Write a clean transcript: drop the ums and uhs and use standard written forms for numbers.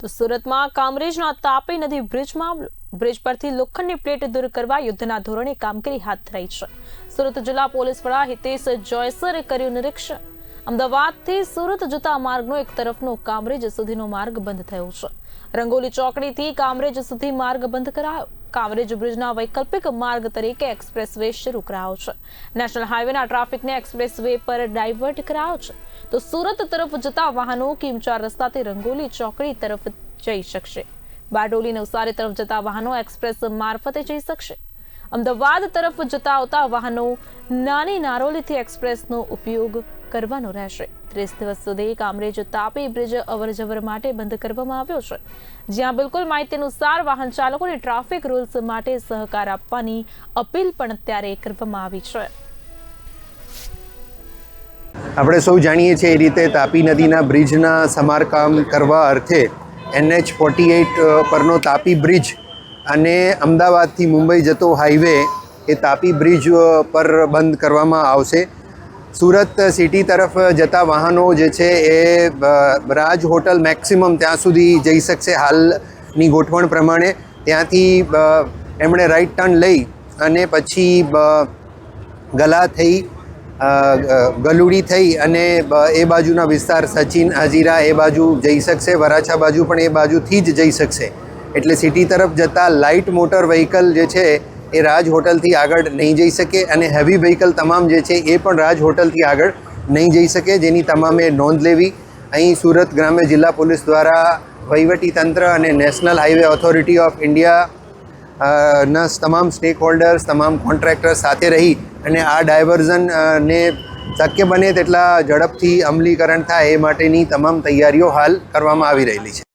તો સુરતમાં કામરેજના તાપી નદી બ્રિજ પરથી લોખંડની પ્લેટ દૂર કરવા યુદ્ધના ધોરણે કામગીરી હાથ ધરાઈ છે। સુરત જિલ્લા પોલીસ વડા હિતેશ જોયસરે કર્યું નિરીક્ષણ। અમદાવાદથી સુરત જતા માર્ગનો એક તરફનો કામરેજ સુધીનો માર્ગ બંધ થયો છે। રંગોલી ચોકડીથી કામરેજ સુધી માર્ગ બંધ કરાયો। કામરેજ બ્રિજના વૈકલ્પિક માર્ગ તરીકે એક્સપ્રેસ વે શરૂ કરાયો છે। નેશનલ હાઈવેના ટ્રાફિકને એક્સપ્રેસ વે પર ડાયવર્ટ કરાયો છે। તો સુરત તરફ જતા વાહનો કિમચાર રસ્તાથી રંગોલી ચોકડી તરફ જઈ શકશે। બારડોલી નવસારી તરફ જતા વાહનો એક્સપ્રેસ મારફતે જઈ શકશે। અમદાવાદ તરફ જતા આવતા વાહનો નાની નારોલીથી એક્સપ્રેસનો ઉપયોગ કરવાનો રહેશે। 30 દિવસ સુધી કામરેજ તાપી બ્રિજ અવરજવર માટે બંધ કરવામાં આવ્યો છે, જ્યાં બિલકુલ માહિતી અનુસાર વાહન ચાલકોને ટ્રાફિક રૂલ્સ માટે સહકાર આપવાની અપીલ પણ ત્યારે કરવામાં આવી છે। આપણે સૌ જાણીએ છીએ એ રીતે તાપી નદીના બ્રિજના સમારકામ કરવા અર્થે NH48 પરનો તાપી બ્રિજ અને અમદાવાદથી મુંબઈ જતો હાઈવે એ તાપી બ્રિજ પર બંધ કરવામાં આવશે। સુરત સિટી તરફ જતા વાહનો જે છે એ રાજ હોટલ મેક્સિમમ ત્યાં સુધી જઈ શકશે। હાલની ગોઠવણ પ્રમાણે ત્યાંથી એમણે રાઈટ ટર્ન લઈ અને પછી ગલા થઈ ગલુડી થઈ અને એ બાજુના વિસ્તાર સચિન હાજીરા એ બાજુ જઈ શકશે। વરાછા બાજુ પણ એ બાજુથી જ જઈ શકશે। એટલે સિટી તરફ જતા લાઇટ મોટર વ્હીકલ જે છે એ રાજ હોટલથી આગળ નહીં જઈ શકે અને હેવી વ્હીકલ તમામ જે છે એ પણ રાજ હોટલથી આગળ નહીં જઈ શકે, જેની તમામે નોંધ લેવી। અહીં સુરત ગ્રામ્ય જિલ્લા પોલીસ દ્વારા વહીવટી તંત્ર અને national highway authority of India ના તમામ સ્ટેક હોલ્ડર્સ, તમામ કોન્ટ્રાક્ટર્સ સાથે રહી અને આ ડાયવર્ઝન ને શક્ય બને તેટલા ઝડપથી અમલીકરણ થાય એ માટેની તમામ તૈયારીઓ હાલ કરવામાં આવી રહેલી છે।